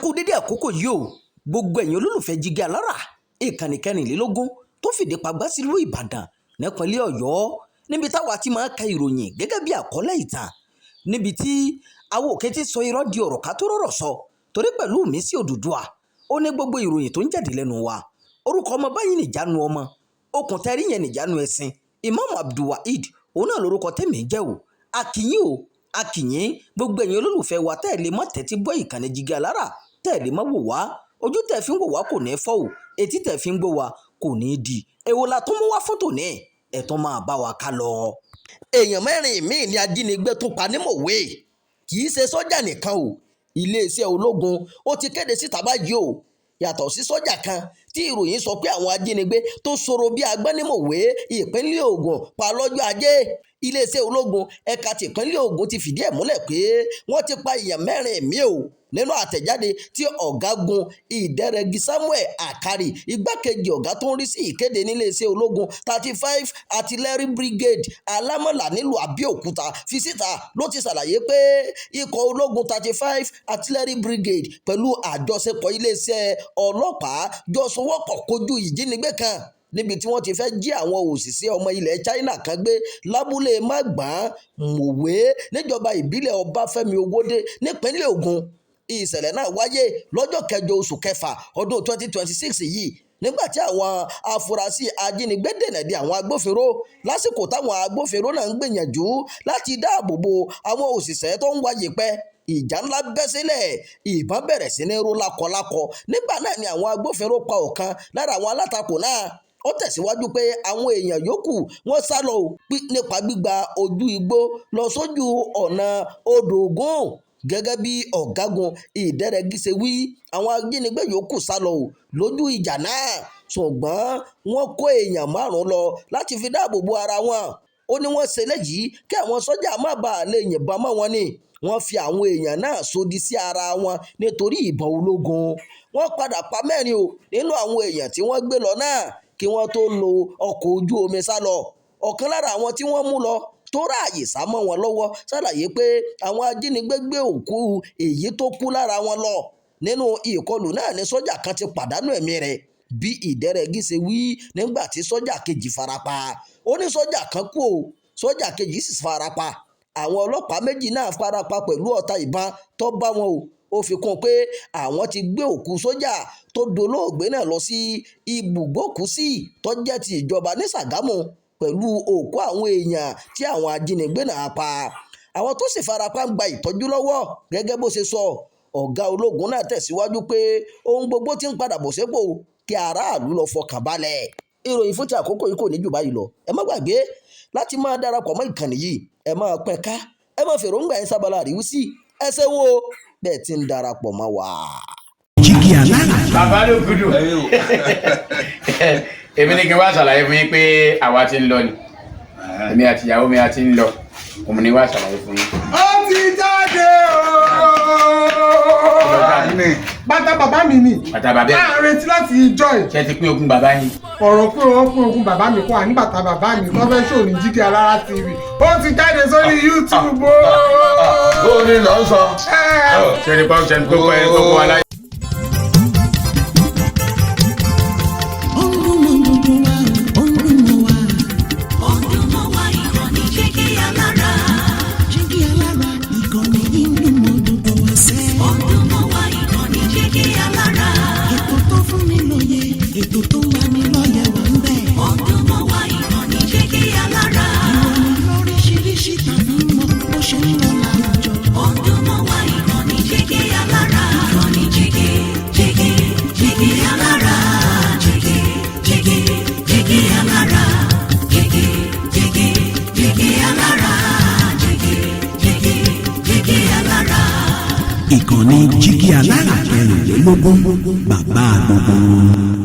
kú dédé àkókò yìí o gbogbo ẹ̀yin olólùfẹ́ Jígí Alára ìkànnì kẹrìnlélógún tó fìdí pagbá sílùú Ìbàdàn nípínlẹ̀ Ọ̀yọ́ níbi táwa ti máa ka ìròyìn gẹ́gẹ́ bí àkọlé ìtàn níbi tí àwọn òkè ti sọ irọ́ di ọ̀rọ̀ ká tó rọ̀rọ̀ sọ torí pẹ̀lú mi sí Odùduwà ó ní gbogbo ìròyìn tó ń jáde lẹ́nu wa orúkọ ọmọ báyìí nìjánu ọmọ okùn tẹ́rí yẹn nìjánu ẹ̀sìn Imam Abdulwaheed òun náà lórúkọ tèmi jẹ́ o akìyìn gbogbo ẹ̀yin olólùfẹ́ wa tẹ́ ẹ̀ lè má tẹ́tí gbọ́ ìkànnì Jígí Alára tẹ́ ẹ̀ lè má wò wá ojú tẹ́ fi ń wò wá kò ní fọ́ o etí tẹ́ fi ń gbọ́ wa kò ní di èwo la tó mú wá fótò ní ẹ̀tọ́ máa bá wa ká lọ. èèyàn mẹ́rin míì ni ajínigbé tún pa ní Mọ̀wé kì í ṣe sọ́jà nìkan o iléeṣẹ́ ológun ó ti kéde síta báyìí o yàtọ̀ sí sọ́jà kan tí ìròyìn sọ pé àwọn ajínigbé tó sọ̀rọ̀ bí agbọ́n ní Mọ̀wé ìpínlẹ̀ Ògùn pa lọ́jọ́ ajé iléeṣẹ́ ológun ẹ̀ka tìpínlẹ̀ Ògùn ti fìdí ẹ̀ múlẹ̀ pé wọ́n ti pa èèyàn mẹ́rin míì o nínú àtẹ̀jáde tí ọ̀gágun Ìdẹ́rẹ́gì Samuel Àkàrí igbákejì ọ̀gá tó ń rí sí ìkéde níléeṣẹ́ ológun 35 Artillery Brigade Alámọ̀lá nílùú Abẹ́òkúta fi síta ló ti ṣàlàyé pé ikọ̀ ológun 35 Artillery Brigade pẹ̀lú àjọṣepọ̀ iléeṣẹ́ ọlọ́pàá jọ sowọ́pọ̀ kojú ìjínigbé kan níbi tí wọ́n ti fẹ́ jí àwọn òṣìṣẹ́ ọmọ ilẹ̀ China kan gbé lábúlé Mágbàá Mọ̀wé níjọba ìbílẹ̀ Ọbáfẹ́mi Owódé nípínlẹ̀ Ògùn ìṣẹ̀lẹ̀ náà wáyé lọ́jọ́ 9 oṣù kẹfà ọdún 2026 yìí nígbàtí àwọn afurasí ajínigbé dènà de àwọn agbófinró lásìkò táwọn agbófinró náà ń gbìyànjú láti dáàbò bo àwọn òṣìṣẹ́ tó ń wáyé pẹ́ ìjà ńlá bẹ́ sílẹ̀ ìbọn bẹ̀rẹ̀ sí ní ró lákọlákọ nígbà náà ni àwọn agbófinró pa ọ̀kan lára àwọn alátakò náà ó tẹ̀síwájú pé àwọn èèyàn yòókù wọ́n sá lọ nípa gbígba ojú igbó lọ sójú ọ̀nà odò Ògùn gẹ́gẹ́ bí ọ̀gágun Ìdẹ́rẹ́gì ṣe wí àwọn ajínigbé yòókù sá lọ lójú ìjà náà ṣùgbọ́n wọ́n kó èèyàn 5 lọ láti fi dáàbò bo ara wọn ó ní wọ́n ṣe léyìí kí àwọn sọ́jà má bàa lè yìnbọn mọ́ wọn ni wọ́n fi àwọn èèyàn náà sódì sí ara wọn nítorí ìbọn ológun wọ́n padà pa 4 o nínú àwọn èèyàn tí wọ́n gbé lọ náà kí wọ́n tó lo ọkọ̀ ojú omi sá lọ ọ̀kan lára àwọn tí wọ́n mú lọ tó ráàyè sá mọ́ wọn lọ́wọ́ ṣàlàyé pé àwọn ajínigbé gbé òkú èyí tó kú lára wọn lọ nínú ìkọlù náà ni sọ́jà kan ti pàdánù ẹ̀mí rẹ̀ bí Ìdẹ́rẹ́gì ṣe wí nígbà tí sọ́jà kejì farapa ó ní sọ́jà kan kú o sọ́jà kejì sì farapa àwọn ọlọ́pàá 2 náà farapa pẹ̀lú ọta ìbọn tó bá wọn o ó fi kún pé àwọn ti gbé òkú sọ́jà tó dolóògbé náà lọ sí ibùgbókùsí tó jẹ́ ti ìjọba ní Ṣàgámù pẹ̀lú òkú àwọn èèyàn tí àwọn ajínigbé náà pa àwọn tó sì farapa ń gba ìtọ́jú lọ́wọ́ gẹ́gẹ́ bó ṣe sọ ọ̀gá ológun náà tẹ̀síwájú pé ohun gbogbo ti ń padà bọ̀ sípò kí aráàlú lọ fọkàn balẹ̀ ìròyìn fún ti àkókò yìí kò ní jù báyìí lọ ẹ má gbàgbé láti máa darapọ̀ mọ́ ìkànnì yìí ẹ máa pín ká ẹ máa fèròǹgbà ẹ sábàlá àríwísí ẹ ṣé wo bẹ́ẹ̀ ti ń darapọ̀ mọ́ wa. Jígí Alára. bàbá ló gudu èmi ní kí n wá ṣàlàyé fún yín pé àwa ti ń lọ ni èmi àti ìyàwó mi a ti ń lọ òun ni wá ṣàlàyé fún yín. ó ti jáde bàtà bàbá mi ni bàtà bàbá ẹ a retí láti ìjọ ẹ. ṣe ti pín ogún bàbá yín. ọ̀rọ̀ pé wọ́n pín ogún bàbá mi kọ́ àní bàtà bàbá mi tó fẹ́ ṣòní Jígí Alára TV ó ti jáde sórí YouTube o. ó ní lọ sọ. ṣe ni kò ṣe ni kò kọ́ ẹ tó kọ́ aláyé. Ètò tó wà ní lọ́yẹ̀ wà ń bẹ̀. Ọdún mọ́ wá ìkànnì Jígí Alára. Ìròyìn lóríṣiríṣi tàbí mọ́ bó ṣe ń lọ láwùjọ. Ọdún mọ́ wá ìkànnì Jígí Alára. Ìkànnì Jígí Alára. Jígí Alára. Jígí Alára. Jígí Alára. Ìkànnì Jígí Alára 24 bàbá gbogbo.